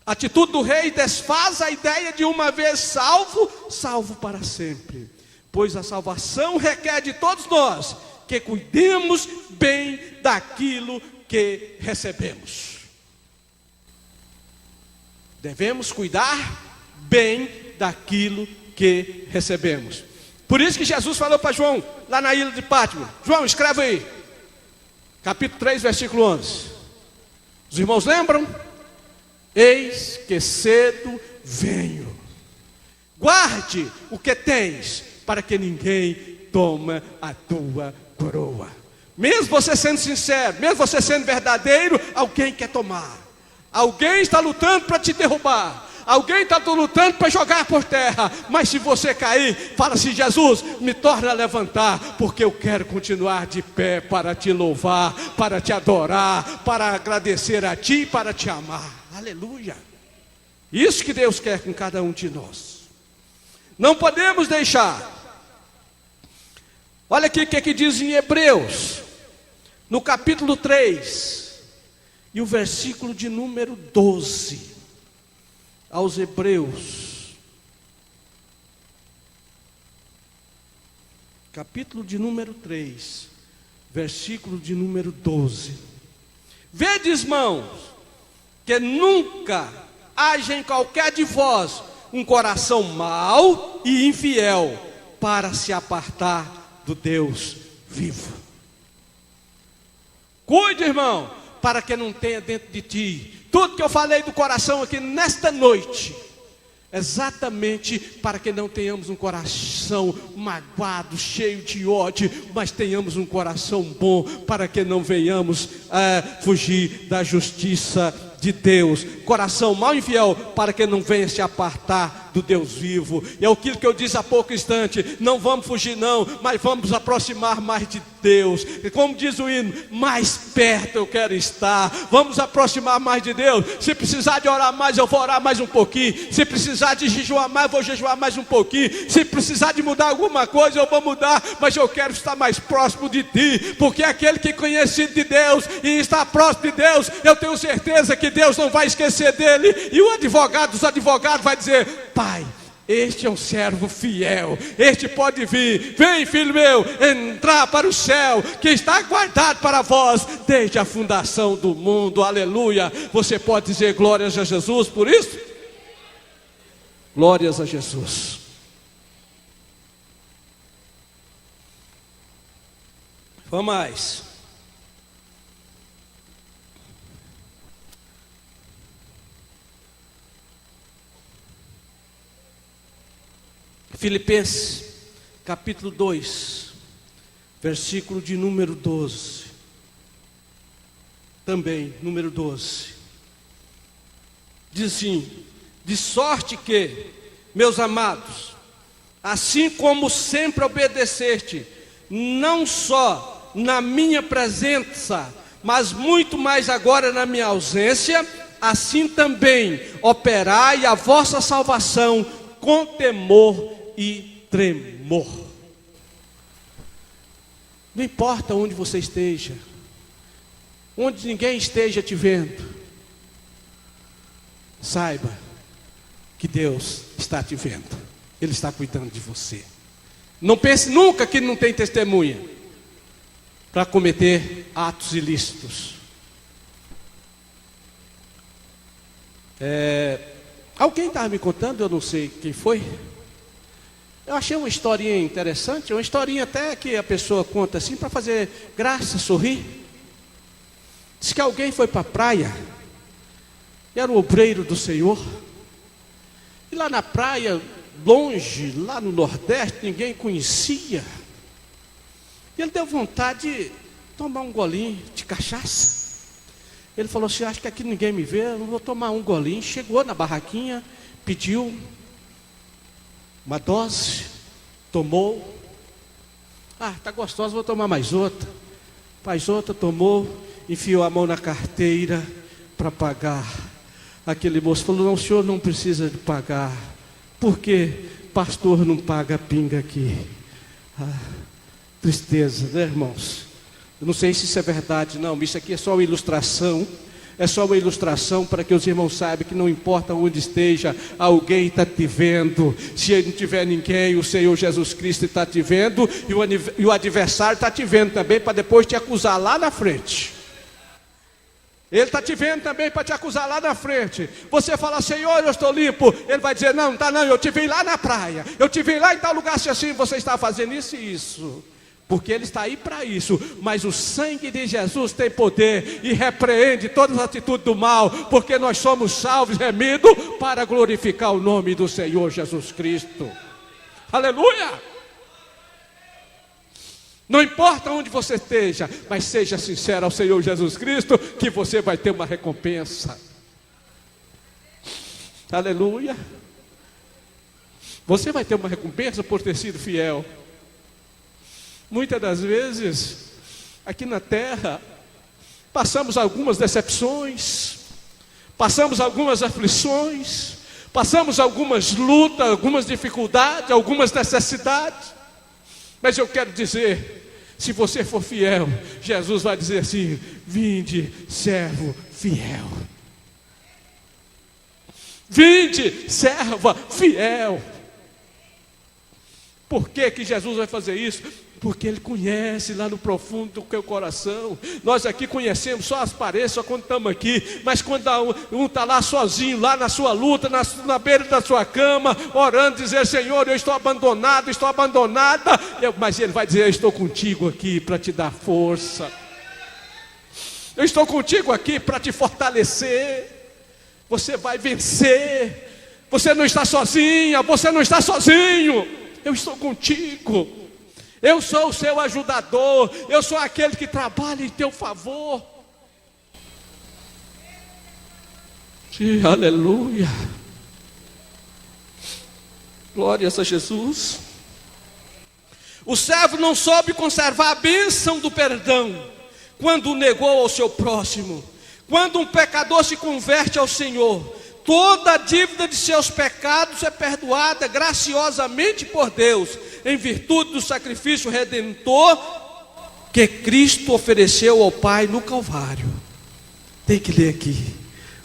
A atitude do rei desfaz a ideia de uma vez salvo, salvo para sempre. Pois a salvação requer de todos nós que cuidemos bem daquilo que recebemos. Devemos cuidar bem daquilo que recebemos. Por isso que Jesus falou para João, lá na ilha de Pátmos: João, escreve aí, capítulo 3, versículo 11. Os irmãos lembram? Eis que cedo venho. Guarde o que tens, para que ninguém tome a tua coroa. Mesmo você sendo sincero, mesmo você sendo verdadeiro, alguém quer tomar. Alguém está lutando para te derrubar. Alguém está lutando para jogar por terra. Mas se você cair, fala assim: Jesus, me torna a levantar, porque eu quero continuar de pé para te louvar, para te adorar, para agradecer a ti e para te amar. Aleluia. Isso que Deus quer com cada um de nós. Não podemos deixar. Olha aqui o que diz em Hebreus, no capítulo 3, e o versículo de número 12, aos Hebreus, capítulo de número 3, versículo de número 12. Vedes, irmãos, que nunca haja em qualquer de vós um coração mau e infiel, para se apartar do Deus vivo. Cuide, irmão, para que não tenha dentro de ti tudo que eu falei do coração aqui nesta noite, exatamente para que não tenhamos um coração magoado, cheio de ódio, mas tenhamos um coração bom, para que não venhamos fugir da justiça de Deus. Coração mau e infiel, para que não venha se apartar do Deus vivo. E é aquilo que eu disse há pouco instante: não vamos fugir não, mas vamos aproximar mais de Deus. E como diz o hino, mais perto eu quero estar. Vamos aproximar mais de Deus. Se precisar de orar mais, eu vou orar mais um pouquinho. Se precisar de jejuar mais, eu vou jejuar mais um pouquinho. Se precisar de mudar alguma coisa, eu vou mudar, mas eu quero estar mais próximo de ti, porque aquele que conhece de Deus e está próximo de Deus, eu tenho certeza que Deus não vai esquecer dele. E o advogado dos advogados vai dizer: Pai, este é um servo fiel, este pode vir. Vem, filho meu, entrar para o céu, que está guardado para vós desde a fundação do mundo. Aleluia. Você pode dizer glórias a Jesus por isso? Glórias a Jesus. Vamos mais. Filipenses, capítulo 2, versículo de número 12. Também, número 12. Diz assim: de sorte que, meus amados, assim como sempre obedeceste, não só na minha presença, mas muito mais agora na minha ausência, assim também operai a vossa salvação com temor e tremor. Não importa onde você esteja, onde ninguém esteja te vendo, saiba que Deus está te vendo, Ele está cuidando de você. Não pense nunca que não tem testemunha para cometer atos ilícitos. Alguém estava me contando, eu não sei quem foi. Eu achei uma historinha interessante, uma historinha até que a pessoa conta assim para fazer graça, sorrir. Diz que alguém foi para a praia, era um obreiro do Senhor, e lá na praia, longe, lá no Nordeste, ninguém conhecia. E ele deu vontade de tomar um golinho de cachaça. Ele falou assim: acho que aqui ninguém me vê, eu não vou tomar um golinho. Chegou na barraquinha, pediu uma dose, tomou. Tá gostoso, vou tomar mais outra. Faz outra, tomou, enfiou a mão na carteira para pagar. Aquele moço falou: não, o senhor não precisa de pagar. Por quê? Pastor não paga pinga aqui. Tristeza, né, irmãos? Eu não sei se isso é verdade, não. Isso aqui é só uma ilustração. É só uma ilustração para que os irmãos saibam que não importa onde esteja, alguém está te vendo. Se não tiver ninguém, o Senhor Jesus Cristo está te vendo, e o adversário está te vendo também, para depois te acusar lá na frente. Ele está te vendo também para te acusar lá na frente. Você fala: Senhor, eu estou limpo. Ele vai dizer: não, está não, eu te vi lá na praia, eu te vi lá em tal lugar, se assim você está fazendo isso e isso. Porque Ele está aí para isso. Mas o sangue de Jesus tem poder e repreende todas as atitudes do mal, porque nós somos salvos, remidos, para glorificar o nome do Senhor Jesus Cristo. Aleluia! Não importa onde você esteja, mas seja sincero ao Senhor Jesus Cristo, que você vai ter uma recompensa. Aleluia! Você vai ter uma recompensa por ter sido fiel. Muitas das vezes, aqui na terra, passamos algumas decepções, passamos algumas aflições, passamos algumas lutas, algumas dificuldades, algumas necessidades. Mas eu quero dizer, se você for fiel, Jesus vai dizer assim: vinde, servo fiel. Vinde, serva fiel. Por que que Jesus vai fazer isso? Porque Ele conhece lá no profundo do teu coração. Nós aqui conhecemos só as paredes, só quando estamos aqui. Mas quando um está lá sozinho, lá na sua luta, na beira da sua cama, orando, dizer: Senhor, eu estou abandonado, estou abandonada. Mas Ele vai dizer: eu estou contigo aqui para te dar força. Eu estou contigo aqui para te fortalecer. Você vai vencer. Você não está sozinha, você não está sozinho. Eu estou contigo. Eu sou o seu ajudador. Eu sou aquele que trabalha em teu favor. Aleluia. Glórias a Jesus. O servo não soube conservar a bênção do perdão quando o negou ao seu próximo. Quando um pecador se converte ao Senhor, toda a dívida de seus pecados é perdoada graciosamente por Deus, em virtude do sacrifício redentor que Cristo ofereceu ao Pai no Calvário. Tem que ler aqui,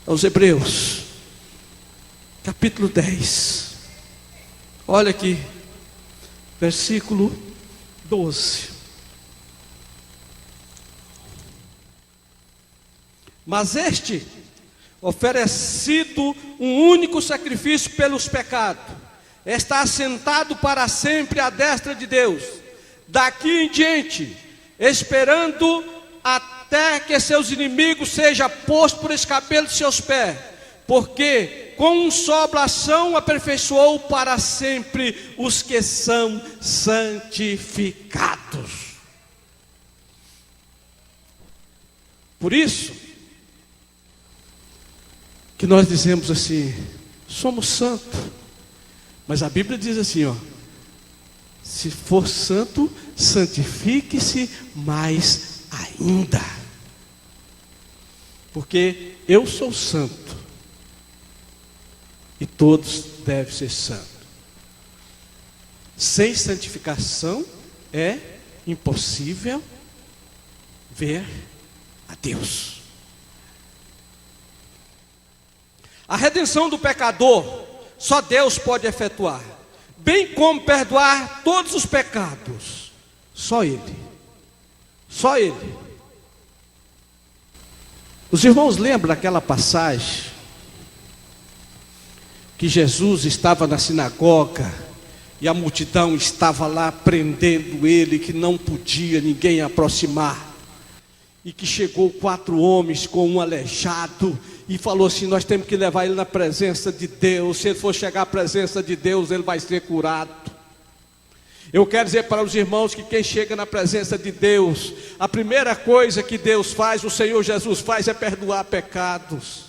aos Hebreus, capítulo 10. Olha aqui, versículo 12. Mas este, oferecido um único sacrifício pelos pecados, está assentado para sempre à destra de Deus, daqui em diante, esperando até que seus inimigos sejam postos por escabelo de seus pés, porque com um só oblação aperfeiçoou para sempre os que são santificados. Por isso que nós dizemos assim, somos santos. Mas a Bíblia diz assim, ó, se for santo, santifique-se mais ainda. Porque eu sou santo e todos devem ser santos. Sem santificação é impossível ver a Deus. A redenção do pecador só Deus pode efetuar, bem como perdoar todos os pecados. Só Ele. Só Ele. Os irmãos lembram daquela passagem que Jesus estava na sinagoga e a multidão estava lá prendendo ele, que não podia ninguém aproximar, e que chegou 4 homens com um aleijado e falou assim, nós temos que levar ele na presença de Deus, se ele for chegar à presença de Deus, ele vai ser curado. Eu quero dizer para os irmãos que quem chega na presença de Deus, a primeira coisa que Deus faz, o Senhor Jesus faz, é perdoar pecados.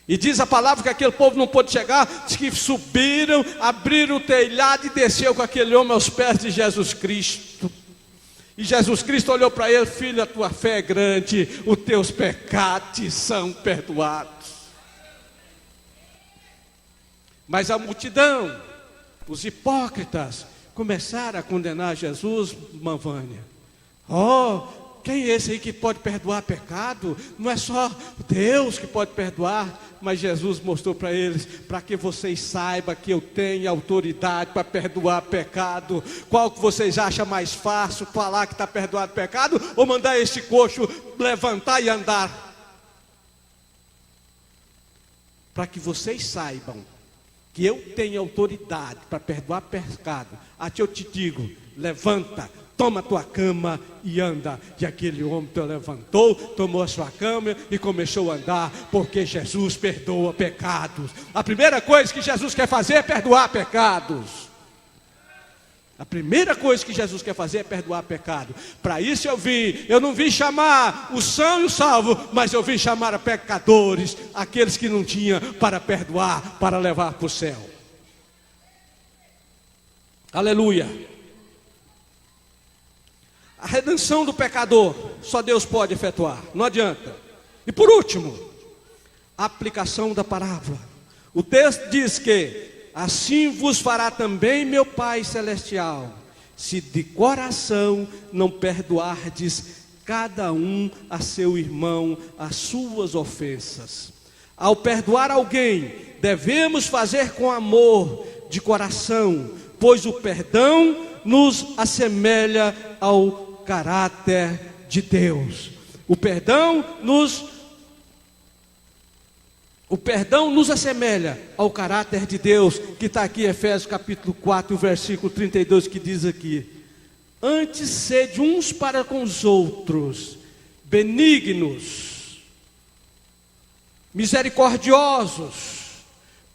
E diz a palavra que aquele povo não pôde chegar, diz que subiram, abriram o telhado e desceu com aquele homem aos pés de Jesus Cristo. E Jesus Cristo olhou para ele, filho, a tua fé é grande, os teus pecados são perdoados. Mas a multidão, os hipócritas, começaram a condenar Jesus, irmã Vânia. Quem é esse aí que pode perdoar pecado? Não é só Deus que pode perdoar. Mas Jesus mostrou para eles, para que vocês saibam que eu tenho autoridade para perdoar pecado. Qual que vocês acham mais fácil, falar que está perdoado pecado, ou mandar esse coxo levantar e andar? Para que vocês saibam que eu tenho autoridade para perdoar pecado. Até eu te digo, levanta, toma a tua cama e anda. E aquele homem levantou, tomou a sua cama e começou a andar, porque Jesus perdoa pecados. A primeira coisa que Jesus quer fazer é perdoar pecados. A primeira coisa que Jesus quer fazer é perdoar pecado. Para isso eu não vim chamar o são e o salvo, mas eu vim chamar a pecadores, aqueles que não tinham para perdoar, para levar para o céu. Aleluia. A redenção do pecador só Deus pode efetuar, não adianta. E por último, a aplicação da palavra. O texto diz que assim vos fará também meu Pai Celestial, se de coração não perdoardes cada um a seu irmão as suas ofensas. Ao perdoar alguém, devemos fazer com amor de coração, pois o perdão nos assemelha ao caráter de Deus. O perdão nos assemelha ao caráter de Deus, que está aqui em Efésios capítulo 4, versículo 32, que diz aqui: antes sede uns para com os outros, benignos, misericordiosos,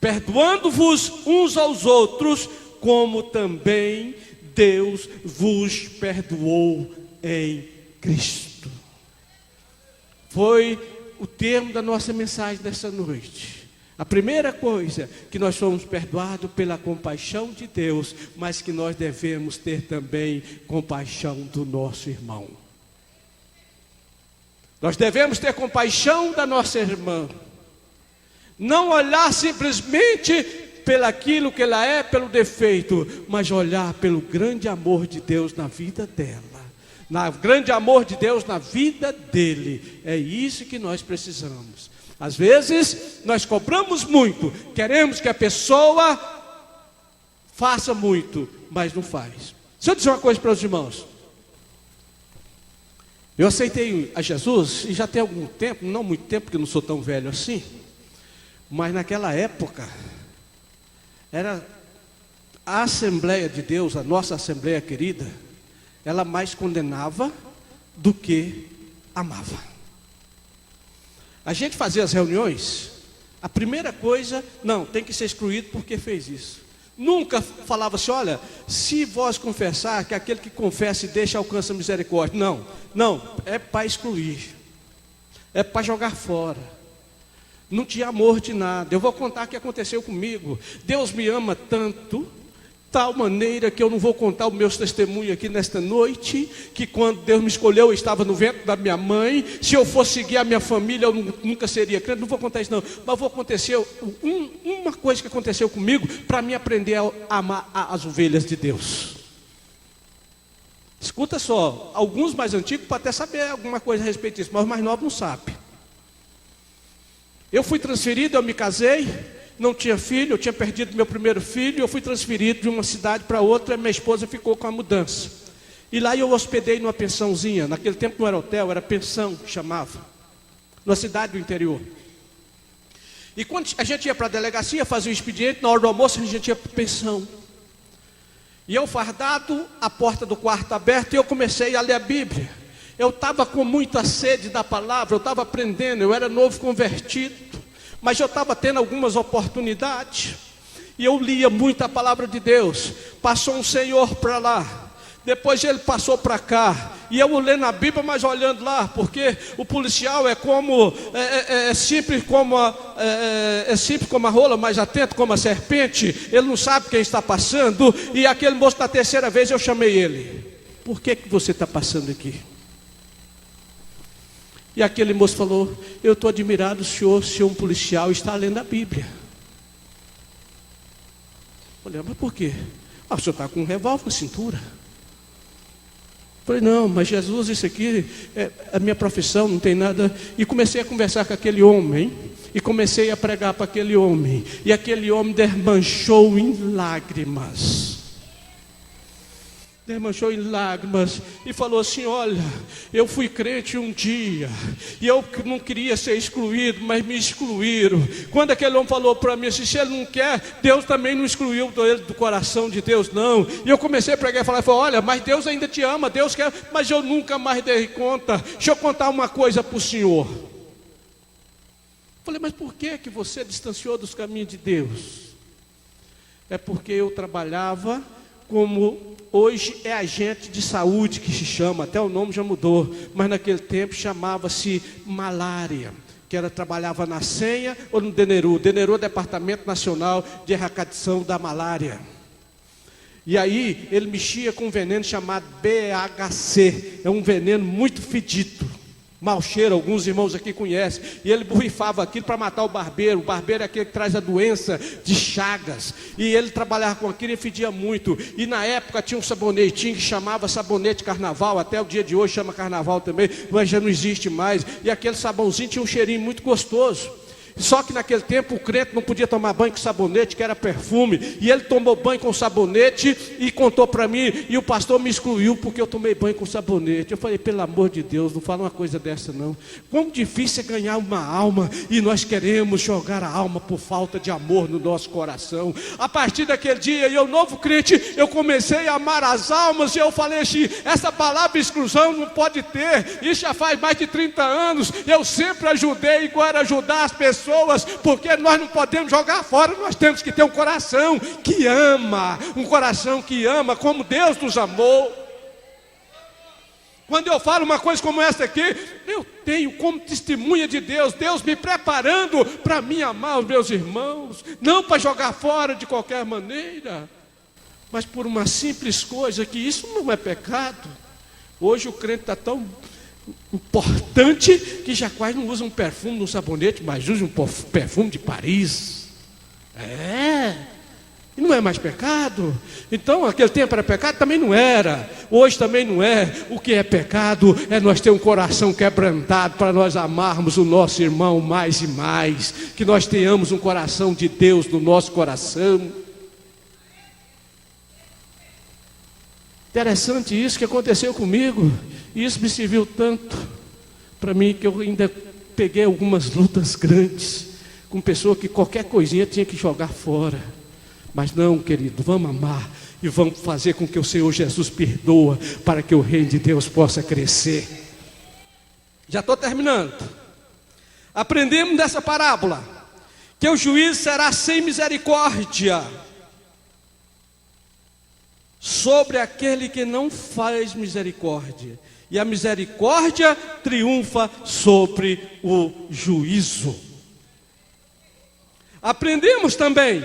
perdoando-vos uns aos outros, como também Deus vos perdoou em Cristo. Foi o termo da nossa mensagem dessa noite. A primeira coisa, que nós somos perdoados pela compaixão de Deus, mas que nós devemos ter também compaixão do nosso irmão. Nós devemos ter compaixão da nossa irmã. Não olhar simplesmente pelaquilo que ela é, pelo defeito, mas olhar pelo grande amor de Deus na vida dela. Grande amor de Deus na vida dele. É isso que nós precisamos. Às vezes nós cobramos muito, queremos que a pessoa faça muito, mas não faz. Deixa eu dizer uma coisa para os irmãos. Eu aceitei a Jesus e já tem algum tempo, não muito tempo, porque eu não sou tão velho assim, mas naquela época era a Assembleia de Deus, a nossa Assembleia querida, ela mais condenava do que amava. A gente fazia as reuniões, a primeira coisa, não, tem que ser excluído porque fez isso. Nunca falava assim, olha, se vós confessar, que aquele que confessa e deixa alcança misericórdia. Não, é para excluir. é para jogar fora. Não tinha amor de nada. Eu vou contar o que aconteceu comigo. Deus me ama tanto, tal maneira que eu não vou contar os meus testemunhos aqui nesta noite, que quando Deus me escolheu eu estava no ventre da minha mãe. Se eu fosse seguir a minha família eu nunca seria crente. Não vou contar isso não, mas vou acontecer uma coisa que aconteceu comigo para mim aprender a amar as ovelhas de Deus. Escuta só, alguns mais antigos podem até saber alguma coisa a respeito disso, mas os mais novos não sabem. Eu fui transferido, eu me casei, não tinha filho, eu tinha perdido meu primeiro filho, eu fui transferido de uma cidade para outra, e minha esposa ficou com a mudança. E lá eu hospedei numa pensãozinha, naquele tempo não era hotel, era pensão que chamava, numa cidade do interior. E quando a gente ia para a delegacia, fazia o expediente, na hora do almoço a gente ia para a pensão. E eu fardado, a porta do quarto aberta, e eu comecei a ler a Bíblia. Eu estava com muita sede da palavra, eu estava aprendendo, eu era novo convertido, mas eu estava tendo algumas oportunidades, e eu lia muito a palavra de Deus. Passou um senhor para lá, depois ele passou para cá, e eu lendo a Bíblia, mas olhando lá, porque o policial é como, simples como a rola, mas atento como a serpente, ele não sabe quem está passando, e aquele moço na terceira vez eu chamei ele, por que você está passando aqui? E aquele moço falou, eu estou admirado, o senhor ser um policial e está lendo a Bíblia. Falei, mas por quê? O senhor está com um revólver na cintura. Falei, não, mas Jesus, isso aqui é a minha profissão, não tem nada. E comecei a conversar com aquele homem, e comecei a pregar para aquele homem, e aquele homem desmanchou em lágrimas. Desmanchou em lágrimas e falou assim, olha, eu fui crente um dia, e eu não queria ser excluído, mas me excluíram. Quando aquele homem falou para mim assim, se ele não quer, Deus também não excluiu ele do coração de Deus não. E eu comecei a pregar e falar, olha, mas Deus ainda te ama, Deus quer, mas eu nunca mais dei conta. Deixa eu contar uma coisa para o senhor. Falei, mas por que você distanciou dos caminhos de Deus? É porque eu trabalhava como hoje é agente de saúde que se chama, até o nome já mudou, mas naquele tempo chamava-se malária, que trabalhava na Senha ou no Deneru. Deneru é o Departamento Nacional de Erradicação da Malária. E aí ele mexia com um veneno chamado BHC, é um veneno muito fedido, mau cheiro, alguns irmãos aqui conhecem, e ele borrifava aquilo para matar o barbeiro é aquele que traz a doença de Chagas, e ele trabalhava com aquilo e fedia muito, e na época tinha um sabonetinho que chamava sabonete Carnaval, até o dia de hoje chama Carnaval também, mas já não existe mais, e aquele sabãozinho tinha um cheirinho muito gostoso. Só que naquele tempo o crente não podia tomar banho com sabonete, que era perfume, e ele tomou banho com sabonete e contou para mim, e o pastor me excluiu porque eu tomei banho com sabonete. Eu falei, pelo amor de Deus, não fala uma coisa dessa não. Quão difícil é ganhar uma alma, e nós queremos jogar a alma por falta de amor no nosso coração. A partir daquele dia, eu novo crente, eu comecei a amar as almas, e eu falei assim, essa palavra exclusão não pode ter, isso já faz mais de 30 anos, eu sempre ajudei e quero ajudar as pessoas, porque nós não podemos jogar fora, nós temos que ter um coração que ama, como Deus nos amou. Quando eu falo uma coisa como essa aqui, eu tenho como testemunha de Deus, Deus me preparando para mim amar os meus irmãos, não para jogar fora de qualquer maneira, mas por uma simples coisa, que isso não é pecado. Hoje o crente está tão importante que já quase não usa um perfume no sabonete, mas usa um perfume de Paris. E não é mais pecado. Então aquele tempo era pecado? Também não era. Hoje também não é. O que é pecado é nós ter um coração quebrantado para nós amarmos o nosso irmão mais e mais, que nós tenhamos um coração de Deus no nosso coração. Interessante isso que aconteceu comigo. E isso me serviu tanto para mim, que eu ainda peguei algumas lutas grandes com pessoa que qualquer coisinha tinha que jogar fora. Mas não, querido, vamos amar e vamos fazer com que o Senhor Jesus perdoa, para que o reino de Deus possa crescer. Já estou terminando. Aprendemos dessa parábola que o juízo será sem misericórdia sobre aquele que não faz misericórdia. e a misericórdia triunfa sobre o juízo. Aprendemos também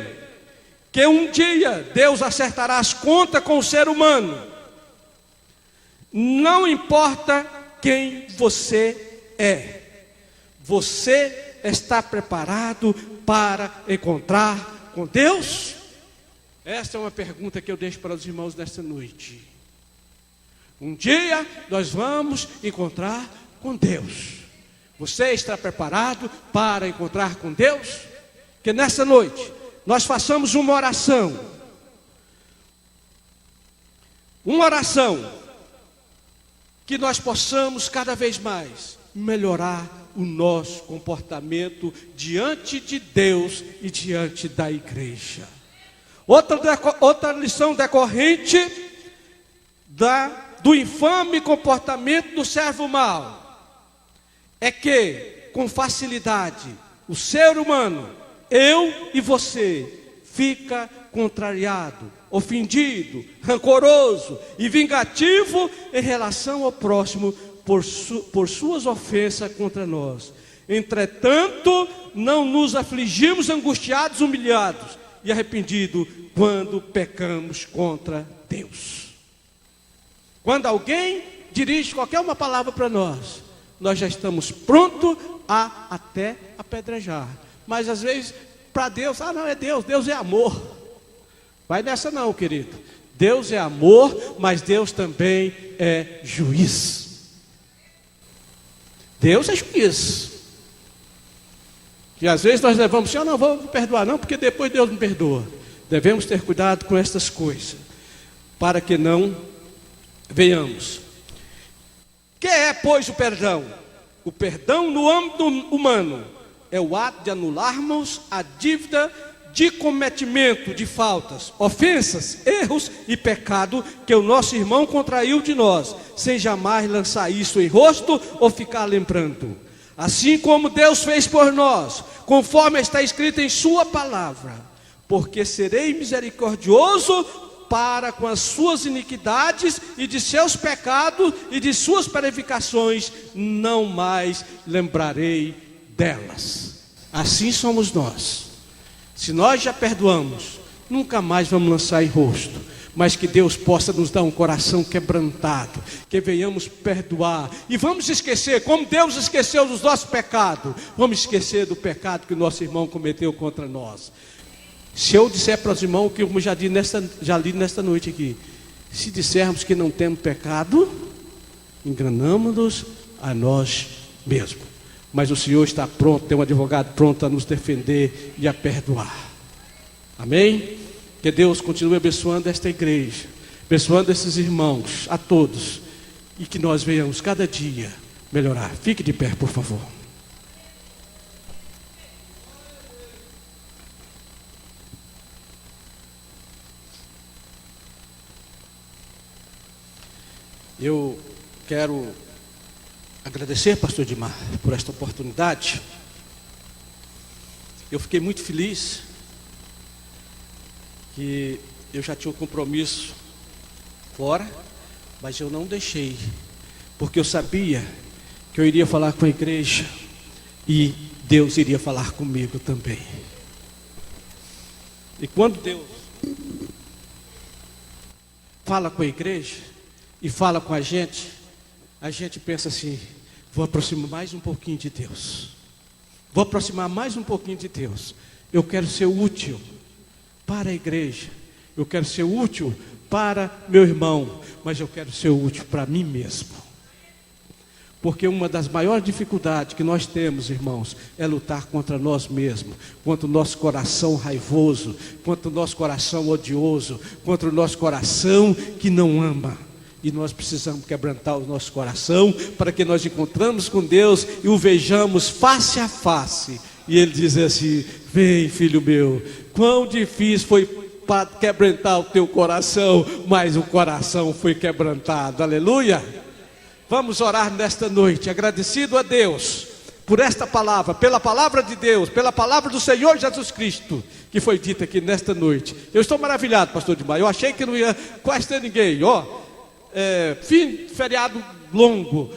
que um dia Deus acertará as contas com o ser humano. Não importa quem você é, você está preparado para encontrar com Deus? Esta é uma pergunta que eu deixo para os irmãos nesta noite. Um dia nós vamos encontrar com Deus. Você está preparado para encontrar com Deus? Que nessa noite nós façamos uma oração. Uma oração que nós possamos cada vez mais melhorar o nosso comportamento diante de Deus e diante da igreja. Outra lição decorrente do infame comportamento do servo mau é que, com facilidade, o ser humano, eu e você, fica contrariado, ofendido, rancoroso e vingativo em relação ao próximo por suas ofensas contra nós. Entretanto, não nos afligimos, angustiados, humilhados e arrependidos quando pecamos contra Deus. Quando alguém dirige qualquer uma palavra para nós, nós já estamos prontos a até apedrejar. Mas às vezes, para Deus, não é Deus, Deus é amor. Vai nessa não, querido. Deus é amor, mas Deus também é juiz. Deus é juiz. E às vezes nós levamos assim, não vou perdoar não, porque depois Deus me perdoa. Devemos ter cuidado com estas coisas, para que não venhamos. Que é, pois, o perdão? O perdão no âmbito humano é o ato de anularmos a dívida de cometimento de faltas, ofensas, erros e pecado que o nosso irmão contraiu de nós, sem jamais lançar isso em rosto ou ficar lembrando. Assim como Deus fez por nós, conforme está escrito em sua palavra, porque serei misericordioso para com as suas iniquidades e de seus pecados e de suas purificações, não mais lembrarei delas. Assim somos nós. Se nós já perdoamos, nunca mais vamos lançar em rosto, mas que Deus possa nos dar um coração quebrantado, que venhamos perdoar, e vamos esquecer, como Deus esqueceu dos nossos pecados, vamos esquecer do pecado que o nosso irmão cometeu contra nós. Se eu disser para os irmãos, que eu já li nesta noite aqui, se dissermos que não temos pecado, enganamos-nos a nós mesmos. Mas o Senhor está pronto, tem um advogado pronto a nos defender e a perdoar. Amém? Que Deus continue abençoando esta igreja, abençoando esses irmãos, a todos, e que nós venhamos cada dia melhorar. Fique de pé, por favor. Eu quero agradecer, pastor Edmar, por esta oportunidade. Eu fiquei muito feliz que eu já tinha um compromisso fora, mas eu não deixei, porque eu sabia que eu iria falar com a igreja e Deus iria falar comigo também. E quando Deus fala com a igreja e fala com a gente pensa assim: vou aproximar mais um pouquinho de Deus. Vou aproximar mais um pouquinho de Deus. Eu quero ser útil para a igreja. Eu quero ser útil para meu irmão. Mas eu quero ser útil para mim mesmo. Porque uma das maiores dificuldades que nós temos, irmãos, é lutar contra nós mesmos, contra o nosso coração raivoso, contra o nosso coração odioso, contra o nosso coração que não ama. E nós precisamos quebrantar o nosso coração para que nós encontramos com Deus e o vejamos face a face. E Ele diz assim: vem, filho meu, quão difícil foi para quebrantar o teu coração, mas o coração foi quebrantado. Aleluia! Vamos orar nesta noite, agradecido a Deus por esta palavra, pela palavra de Deus, pela palavra do Senhor Jesus Cristo, que foi dita aqui nesta noite. Eu estou maravilhado, pastor Edmar. Eu achei que não ia quase ter ninguém, feriado longo,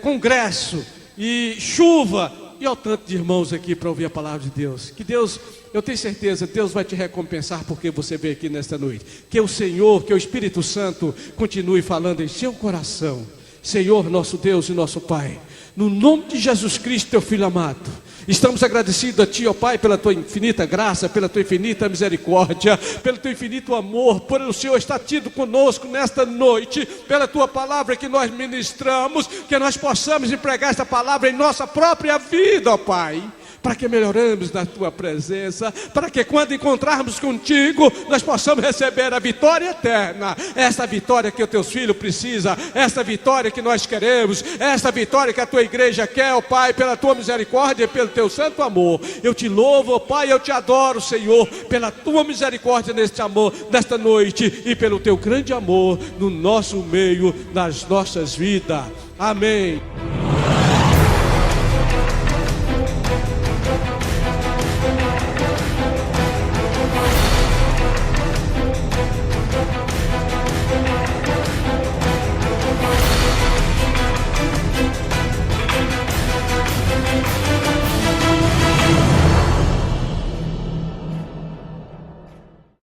congresso e chuva, e ao tanto de irmãos aqui para ouvir a palavra de Deus. Que Deus, eu tenho certeza, Deus vai te recompensar porque você veio aqui nesta noite. Que o Senhor, que o Espírito Santo continue falando em seu coração. Senhor, nosso Deus e nosso Pai, no nome de Jesus Cristo, teu Filho amado, estamos agradecidos a Ti, ó Pai, pela Tua infinita graça, pela Tua infinita misericórdia, pelo Teu infinito amor, por o Senhor estar tido conosco nesta noite, pela Tua palavra que nós ministramos, que nós possamos empregar esta palavra em nossa própria vida, ó Pai, para que melhoremos na Tua presença, para que quando encontrarmos contigo, nós possamos receber a vitória eterna, essa vitória que os Teus filhos precisam, essa vitória que nós queremos, essa vitória que a Tua igreja quer, ó Pai, pela Tua misericórdia e pelo Teu santo amor. Eu te louvo, ó Pai, eu te adoro, Senhor, pela Tua misericórdia neste amor, nesta noite, e pelo Teu grande amor no nosso meio, nas nossas vidas. Amém.